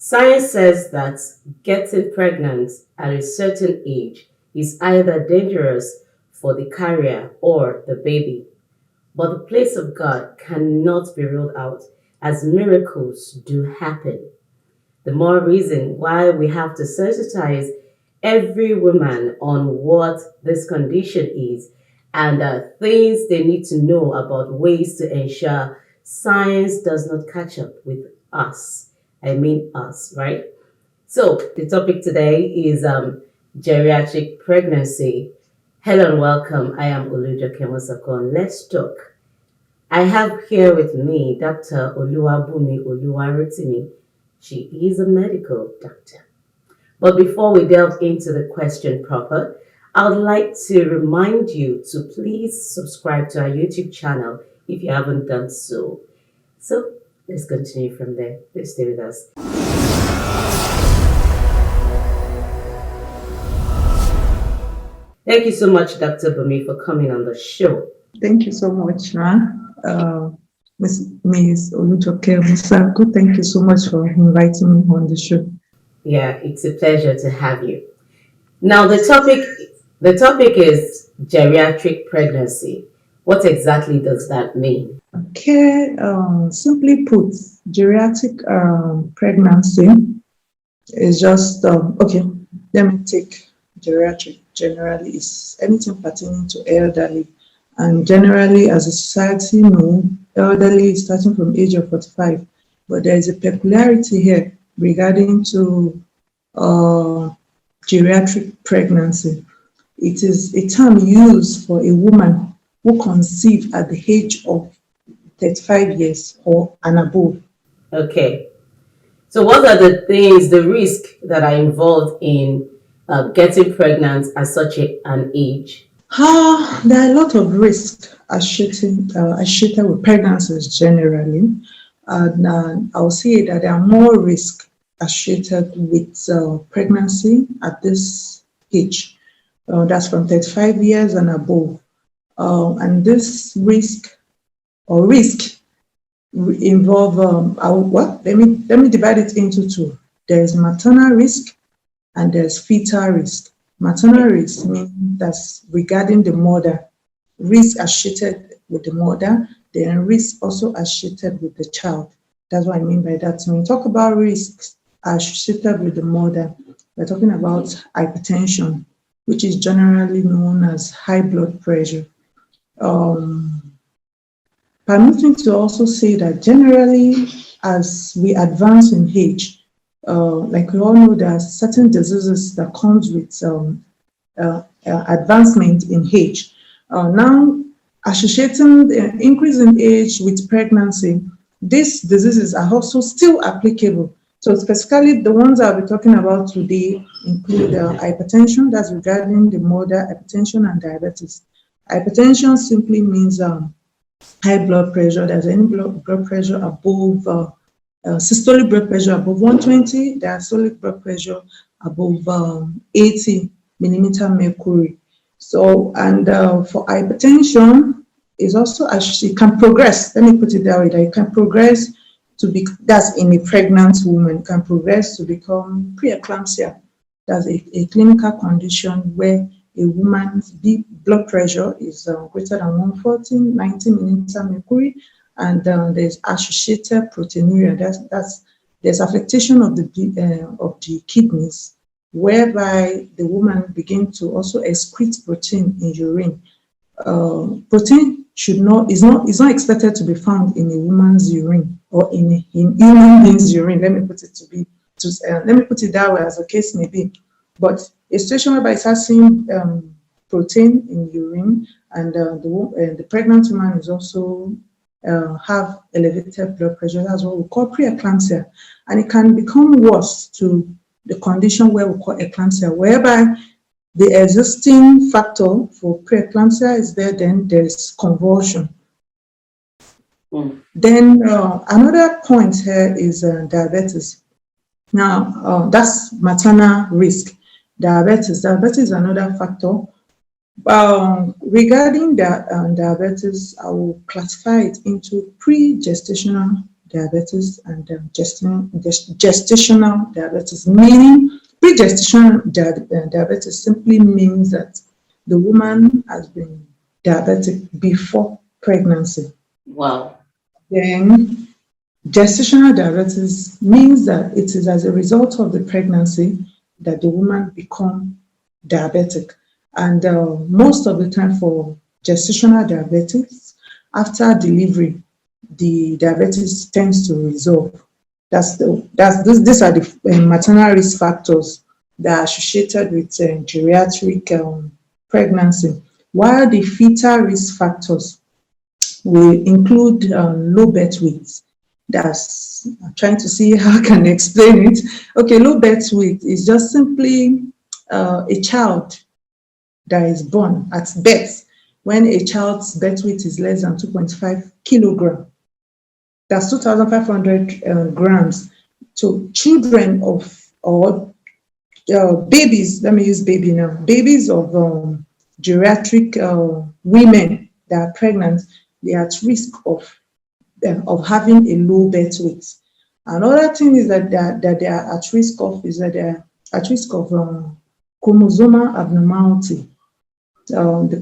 Science says that getting pregnant at a certain age is either dangerous for the carrier or the baby. But the place of God cannot be ruled out, as miracles do happen. The more reason why we have to sensitize every woman on what this condition is and things they need to know about ways to ensure science does not catch up with us. I mean us, right? So the topic today is geriatric pregnancy. Hello and welcome. I am Oluwarotimi. Let's talk. I have here with me Dr. Oluwabunmi Oluwarotimi. She is a medical doctor. But before we delve into the question proper, I would like to remind you to please subscribe to our YouTube channel if you haven't done so. So let's continue from there. Please stay with us. Thank you so much, Dr. Bunmi, for coming on the show. Thank you so much, Ms. Oluwarotimi. Thank you so much for inviting me on the show. Yeah, it's a pleasure to have you. Now, the topic is geriatric pregnancy. What exactly does that mean? Okay, simply put, geriatric pregnancy is just okay. Let me take geriatric. Generally, is anything pertaining to elderly, and generally, as a society, no, elderly is starting from age of 45. But there is a peculiarity here regarding to geriatric pregnancy. It is a term used for a woman who conceived at the age of 35 years or and above. Okay. So what are the things, the risks that are involved in getting pregnant at such an age? There are a lot of risks associated with pregnancies generally. And I'll say that there are more risks associated with pregnancy at this age. That's from 35 years and above. And this risk involve let me divide it into two. There's maternal risk and there's fetal risk. Maternal risk means that's regarding the mother, risk associated with the mother, then risk also associated with the child. That's what I mean by that. So when we talk about risks associated with the mother, we're talking about hypertension, which is generally known as high blood pressure. Permitting to also say that generally, as we advance in age, like we all know, there are certain diseases that comes with advancement in age. Now, associating the increase in age with pregnancy, these diseases are also still applicable. So specifically, the ones I'll be talking about today include hypertension, that's regarding the mother, hypertension and diabetes. Hypertension simply means high blood pressure. There's any blood pressure above systolic blood pressure above 120, diastolic blood pressure above 80 millimeter mercury. So, and for hypertension, is also it can progress. Let me put it that way. That it can progress to be, that's in a pregnant woman, can progress to become preeclampsia. That's a clinical condition where a woman's blood pressure is greater than 140, 90 millimeter mercury, and there's associated proteinuria. There's affectation of the kidneys, whereby the woman begins to also excrete protein in urine. Protein is not expected to be found in a woman's urine or in human being's urine. Let me put it that way, as the case may be. But a situation whereby it starts seeing protein in urine, and the pregnant woman is also have elevated blood pressure. That's what we call preeclampsia, and it can become worse to the condition where we call eclampsia, whereby the existing factor for preeclampsia is there. Then there's convulsion. Then another point here is diabetes. Now that's maternal risk. Diabetes is another factor. Regarding diabetes, I will classify it into pre-gestational diabetes and gestational diabetes, meaning pre-gestational diabetes simply means that the woman has been diabetic before pregnancy. Wow. Then gestational diabetes means that it is as a result of the pregnancy that the woman become diabetic. And most of the time for gestational diabetes, after delivery, the diabetes tends to resolve. These are the maternal risk factors that are associated with geriatric pregnancy, while the fetal risk factors will include low birth weight. I'm trying to see how I can explain it. Okay, low birth weight is just simply a child that is born at birth when a child's birth weight is less than 2.5 kilogram. That's 2,500 grams. So children of, or babies, let me use baby now, babies of geriatric women that are pregnant, they are at risk of having a low birth weight. Another thing is that they are at risk of at risk of chromosomal abnormality. The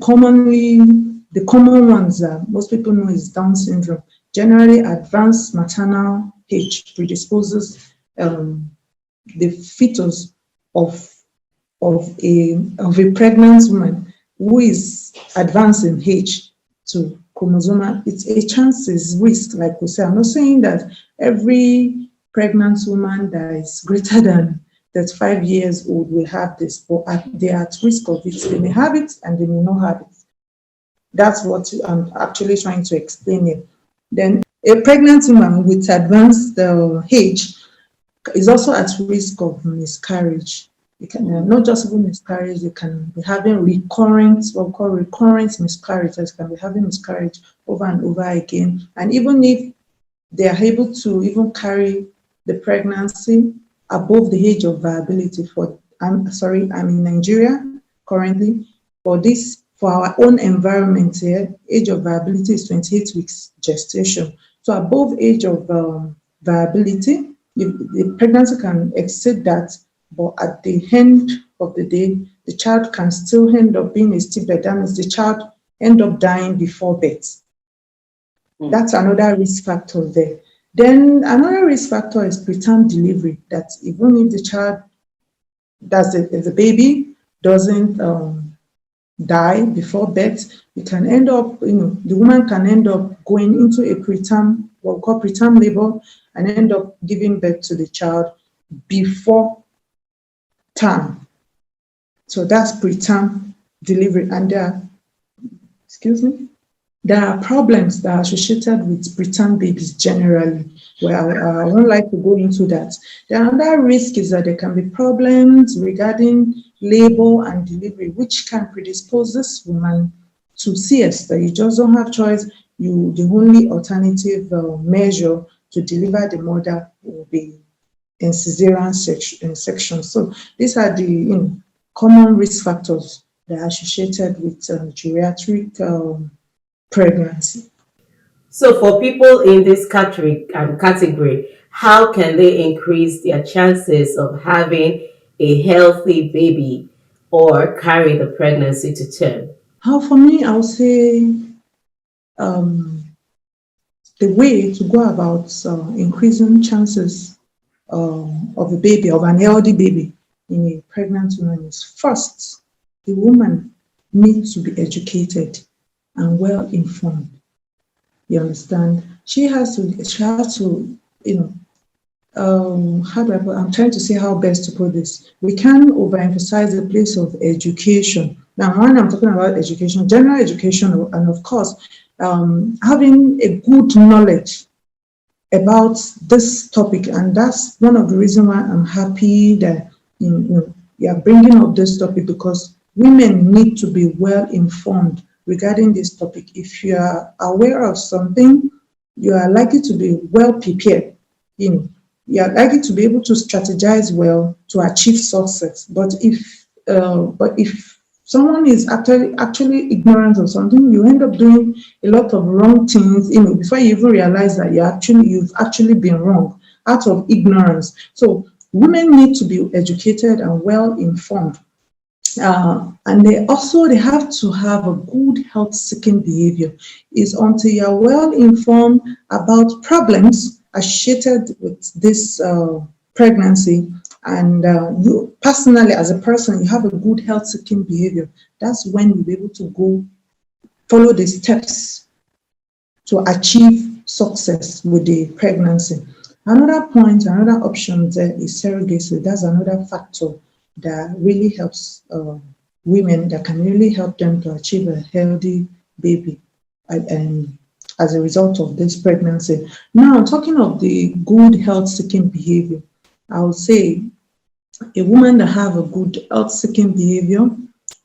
common ones that most people know is Down syndrome. Generally, advanced maternal age predisposes the fetus of a pregnant woman who is advanced in age to chromosomal. It's a chances risk, like we say. I'm not saying that every pregnant woman that is greater than 35 years old will have this, but they are at risk of it. They may have it and they may not have it. That's what I'm actually trying to explain here. Then a pregnant woman with advanced age is also at risk of miscarriage. It can not just even miscarriage, they can be having recurrent, what we call recurrent miscarriages, can be having miscarriage over and over again. And even if they are able to even carry the pregnancy above the age of viability I'm in Nigeria currently. For our own environment here, age of viability is 28 weeks gestation. So above age of viability, the pregnancy can exceed that, but at the end of the day, the child can still end up being a stillbirth. That means the child end up dying before birth. That's another risk factor there. Then another risk factor is preterm delivery. That even if the child if the baby doesn't die before birth, it can end up, the woman can end up going into a preterm, what we call preterm labor, and end up giving birth to the child before term. So that's preterm delivery. And there are problems that are associated with preterm babies generally. Well, I won't like to go into that. The other risk is that there can be problems regarding labor and delivery, which can predispose this woman to CS. That you just don't have choice. The only alternative measure to deliver the mother will be in cesarean section. So these are the common risk factors that are associated with geriatric pregnancy. So for people in this category, how can they increase their chances of having a healthy baby or carry the pregnancy to term? For me, I would say the way to go about increasing chances of a baby, of an healthy baby in a pregnant woman is, first, the woman needs to be educated and well informed. You understand? She has to, how do I put, I'm trying to see how best to put this. We can't overemphasize the place of education. Now, when I'm talking about education, general education, and of course, having a good knowledge about this topic. And that's one of the reasons why I'm happy that you are bringing up this topic, because women need to be well informed regarding this topic. If you are aware of something, you are likely to be well prepared. You are likely to be able to strategize well to achieve success. But if someone is actually ignorant of something, you end up doing a lot of wrong things, before you even realize that you've actually been wrong out of ignorance. So women need to be educated and well informed. And they have to have a good health seeking behavior. Is until you're well informed about problems associated with this pregnancy, and you personally as a person you have a good health seeking behavior, that's when you'll be able to go follow the steps to achieve success with the pregnancy. Another option there is surrogacy. That's another factor that really helps women, that can really help them to achieve a healthy baby and as a result of this pregnancy. Now, talking of the good health seeking behavior, I would say a woman that have a good health seeking behavior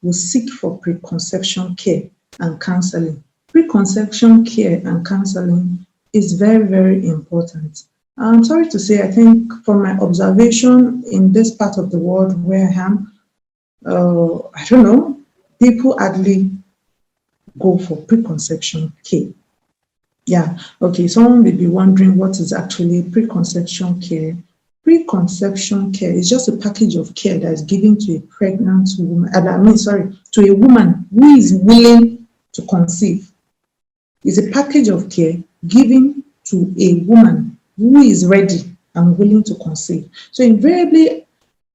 will seek for preconception care and counseling. Preconception care and counseling is very, very important. I'm sorry to say, I think from my observation in this part of the world where I am, I don't know, people hardly go for preconception care. Yeah, okay, someone may be wondering what is actually preconception care. Preconception care is just a package of care that is given to a pregnant woman, to a woman who is willing to conceive. It's a package of care given to a woman who is ready and willing to conceive. So invariably,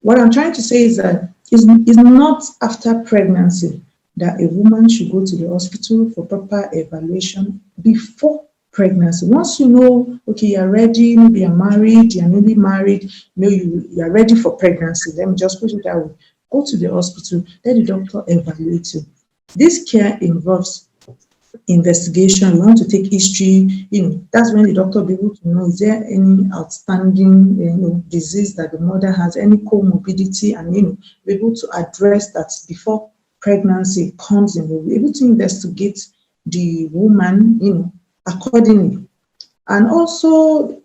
what I'm trying to say is that it's not after pregnancy that a woman should go to the hospital for proper evaluation before pregnancy. Once you know, okay, you're ready, maybe you're married, you're newly married, you're ready for pregnancy. Let me just put it that way. Go to the hospital, let the doctor evaluate you. This care involves investigation. You want to take history, that's when the doctor will be able to know, is there any outstanding disease that the mother has, any comorbidity, and be able to address that before pregnancy comes in. We'll be able to investigate the woman, accordingly. And also,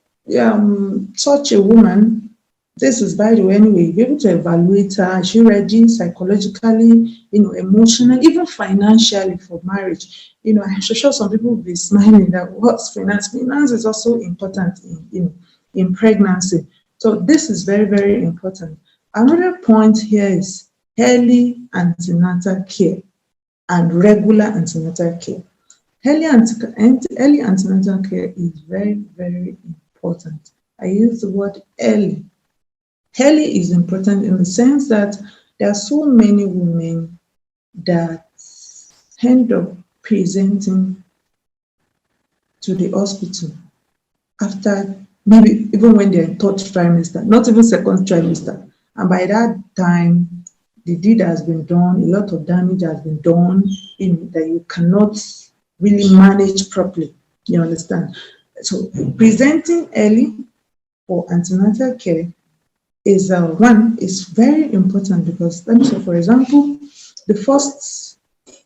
such a woman, this is by the way, anyway, you'll be able to evaluate her. Is she ready psychologically, emotionally, even financially for marriage? I'm sure some people will be smiling that what's finance? Finance is also important in pregnancy. So this is very, very important. Another point here is early antenatal care and regular antenatal care. Early antenatal care is very, very important. I use the word early. Early is important in the sense that there are so many women that end up presenting to the hospital after maybe even when they're in third trimester, not even second trimester. And by that time, the deed has been done, a lot of damage has been done that you cannot really manage properly. You understand? So presenting early for antenatal care is very important, because let me say, for example, the first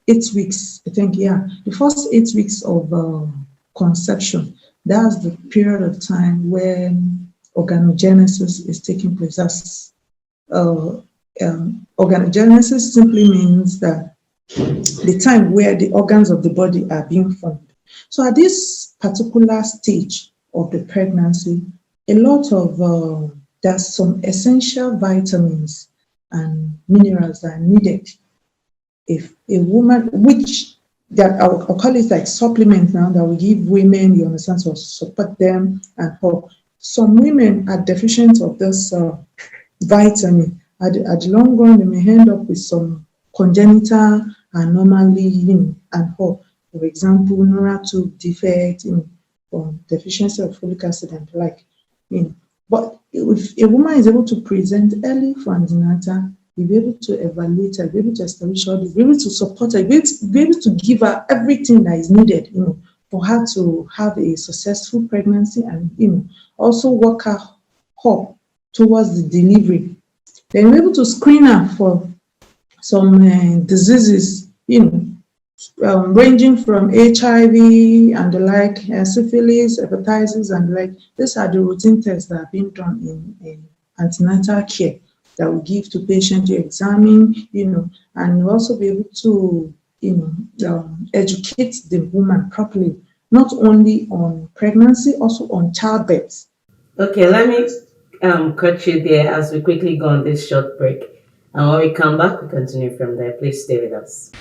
8 weeks, the first 8 weeks of conception, that's the period of time when organogenesis is taking place. That's organogenesis simply means that the time where the organs of the body are being formed. So at this particular stage of the pregnancy, a lot of there's some essential vitamins and minerals that are needed. If a woman, which that I'll call it like supplements now, that we give women, you understand, to support them and help. Some women are deficient of this vitamin. At the long run, they may end up with some congenital anomaly and help. For example, neural tube defect, or deficiency of folic acid and the like. But if a woman is able to present early for antenatal, you'll be able to evaluate her, be able to establish all this, be able to support her, be able to give her everything that is needed, for her to have a successful pregnancy, and also work her up towards the delivery. Then we're able to screen her for some diseases, ranging from HIV and the like, syphilis, hepatitis, and the like. These are the routine tests that are being done in antenatal care. that we give to patients to examine, and we also be able to, educate the woman properly, not only on pregnancy, also on childbirth. Okay, let me cut you there as we quickly go on this short break. And when we come back, we continue from there. Please stay with us.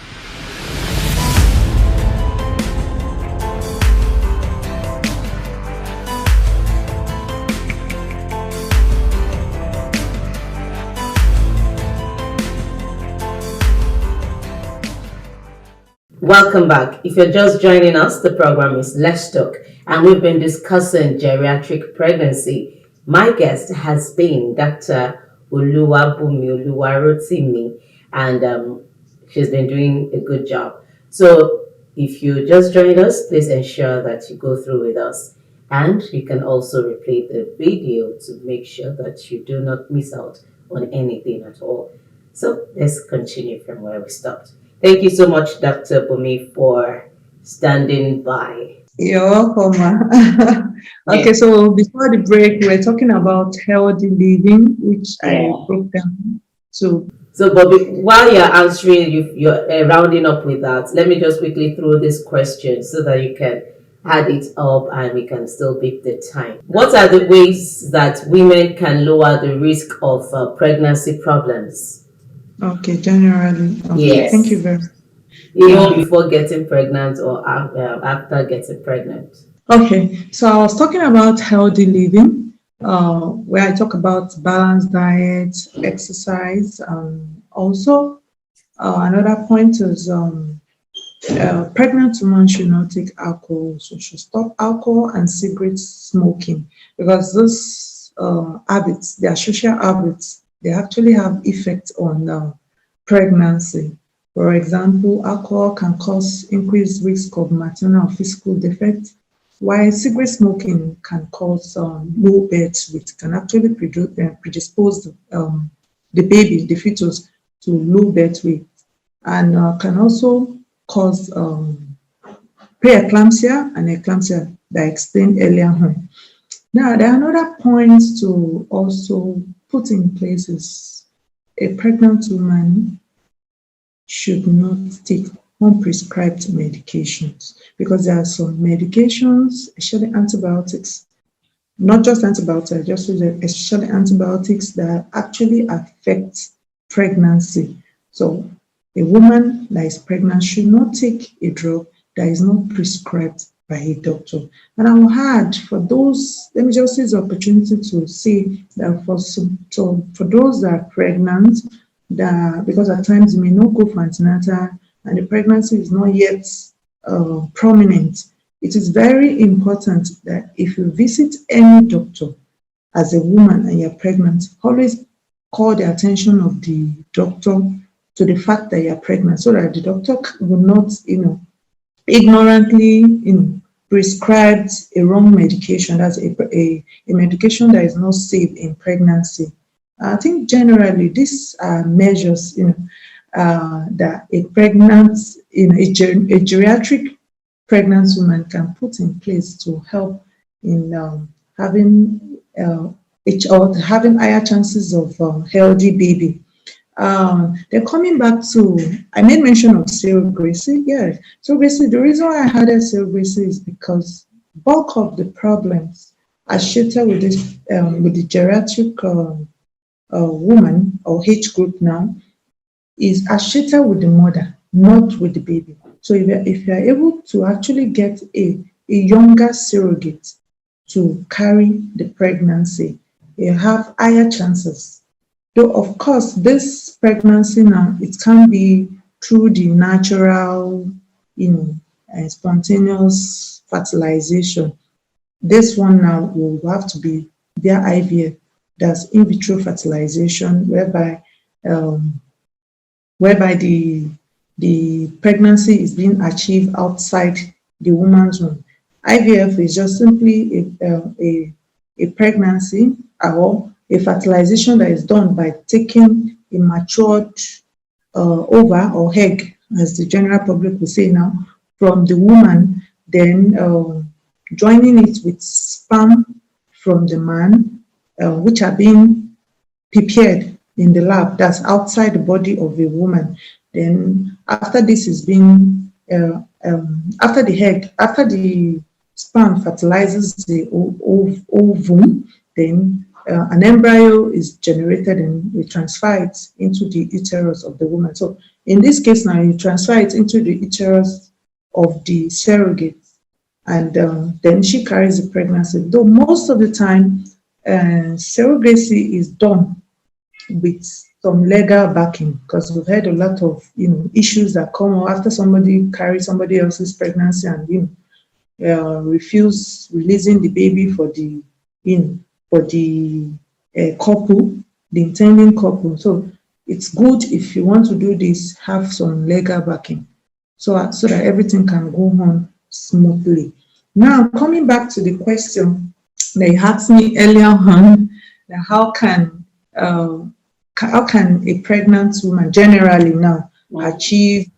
Welcome back. If you're just joining us, the program is Let's Talk, and we've been discussing geriatric pregnancy. My guest has been Dr. Oluwabunmi Oluwarotimi, and she's been doing a good job. So, if you just joined us, please ensure that you go through with us, and you can also replay the video to make sure that you do not miss out on anything at all. So, let's continue from where we stopped. Thank you so much, Dr. Bunmi, for standing by. You're welcome. Okay, so before the break, we were talking about healthy living, which I broke down. So, but while you're answering, you're rounding up with that, let me just quickly throw this question so that you can add it up and we can still beat the time. What are the ways that women can lower the risk of pregnancy problems? Okay, generally. Okay, yes. Thank you very much. Even before getting pregnant or after getting pregnant. Okay, so I was talking about healthy living, where I talk about balanced diet, exercise. Also, another point is pregnant women should not take alcohol, so should stop alcohol and cigarette smoking, because those habits, they are social habits. They actually have effect on pregnancy. For example, alcohol can cause increased risk of maternal or physical defects, while cigarette smoking can cause low birth rate, can actually predispose the baby, the fetus, to low birth rate, and can also cause preeclampsia and eclampsia that I explained earlier on. Now, there are other points to also put in place is a pregnant woman should not take unprescribed medications, because there are some medications, especially antibiotics, not just antibiotics, just especially antibiotics that actually affect pregnancy. So a woman that is pregnant should not take a drug that is not prescribed by a doctor. And I will add, for those, let me just use the opportunity to say that for those that are pregnant, that because at times you may not go for antenatal and the pregnancy is not yet prominent, it is very important that if you visit any doctor as a woman and you're pregnant, always call the attention of the doctor to the fact that you're pregnant, so that the doctor will not, ignorantly, prescribed a wrong medication. That's a medication that is not safe in pregnancy. I think generally these are measures, that a pregnant, a geriatric pregnant woman can put in place to help in having higher chances of healthy baby. Then coming back to, I made mention of surrogacy. Yeah, surrogacy. The reason why I added surrogacy is because bulk of the problems associated with this, with the geriatric woman or age group now, is associated with the mother, not with the baby. So if you are able to actually get a younger surrogate to carry the pregnancy, you have higher chances. Though, of course, this pregnancy now, it can be through the natural, spontaneous fertilization. This one now will have to be via IVF, that's in vitro fertilization, whereby the pregnancy is being achieved outside the woman's womb. IVF is just simply a pregnancy or a fertilization that is done by taking a matured ova or egg, as the general public will say now, from the woman, then joining it with sperm from the man, which are being prepared in the lab that's outside the body of a woman. Then after this is being after the sperm fertilizes the ovum, then an embryo is generated and we transfer it into the uterus of the woman. So in this case now, you transfer it into the uterus of the surrogate, and then she carries the pregnancy. Though most of the time, surrogacy is done with some legal backing, because we've had a lot of issues that come after somebody carries somebody else's pregnancy and refuse releasing the baby for the couple, the intending couple. So it's good, if you want to do this, have some legal backing, so that everything can go on smoothly. Now, coming back to the question that you asked me earlier on, that how can a pregnant woman generally now achieve,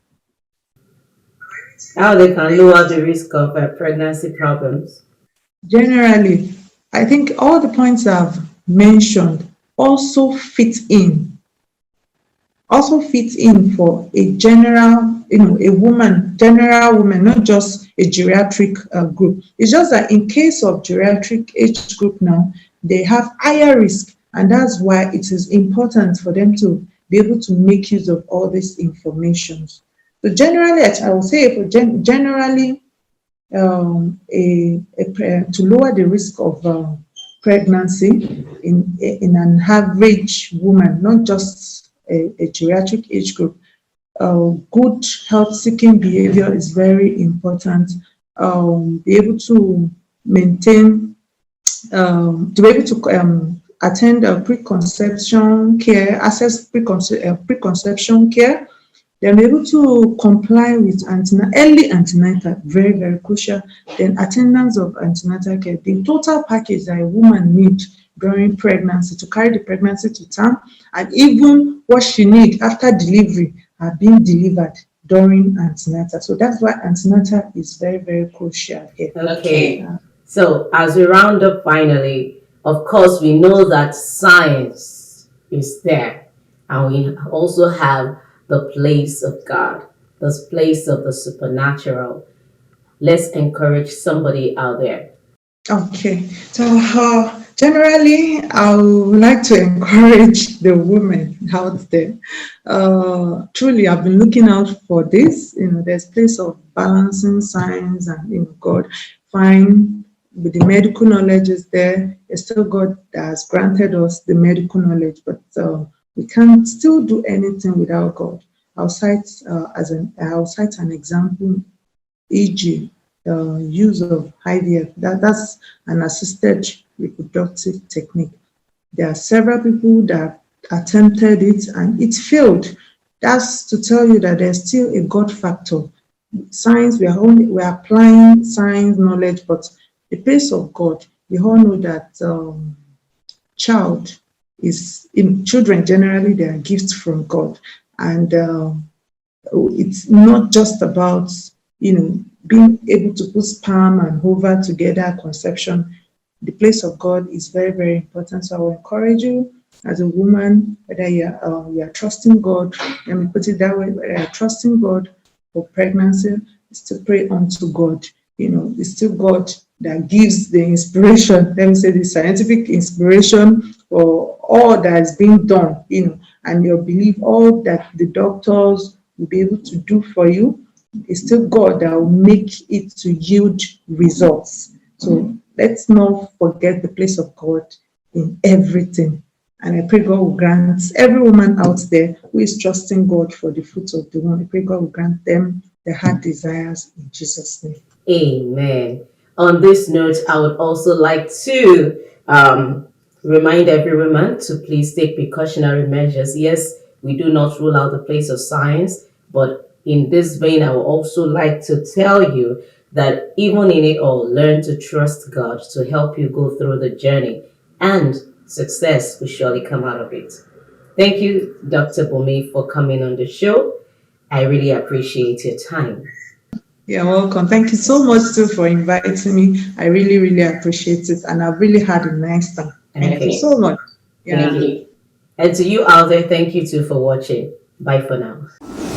how they can lower the risk of pregnancy problems? generally, I think all the points I've mentioned also fit in for a general, general woman, not just a geriatric group. It's just that in case of geriatric age group now, they have higher risk, and that's why it is important for them to be able to make use of all these informations. So generally, I would say generally, to lower the risk of pregnancy in an average woman, not just a geriatric age group, good health-seeking behavior is very important. Be able to maintain, to be able to attend preconception care, access preconception care. Then be able to comply with early antenatal, very, very crucial. Then attendance of antenatal care, the total package that a woman needs during pregnancy to carry the pregnancy to term, and even what she needs after delivery are being delivered during antenatal. So that's why antenatal is very, very crucial here. Okay. So as we round up finally, of course, we know that science is there, and we also have the place of God, the place of the supernatural. Let's encourage somebody out there. Okay, so generally, I would like to encourage the women out there. Truly, I've been looking out for this. There's place of balancing science and God. Fine, with the medical knowledge is there. It's still God that has granted us the medical knowledge, but we can't still do anything without God. I'll cite an example, e.g., use of IVF. That's an assisted reproductive technique. There are several people that attempted it and it failed. That's to tell you that there's still a God factor. Science, we're applying science knowledge, but the place of God, we all know that children generally, they are gifts from God, and it's not just about being able to put sperm and ova together, conception. The place of God is very, very important. So I will encourage you as a woman, whether you are trusting God, let me put it that way, whether you're trusting God for pregnancy, is to pray unto God. It's still God that gives the inspiration, let me say the scientific inspiration for all that is being done, and your belief, all that the doctors will be able to do for you. It's still God that will make it to yield results. So let's not forget the place of God in everything. And I pray God will grant every woman out there who is trusting God for the fruit of the womb, I pray God will grant them their heart desires in Jesus' name. Amen. On this note, I would also like to remind every woman to please take precautionary measures. Yes, we do not rule out the place of science, but in this vein, I would also like to tell you that even in it all, learn to trust God to help you go through the journey, and success will surely come out of it. Thank you, Dr. Bunmi, for coming on the show. I really appreciate your time. You're welcome. Thank you so much too for inviting me. I really, really appreciate it, and I've really had a nice time. Thank you so much. Thank you. And to you out there, thank you too for watching. Bye for now.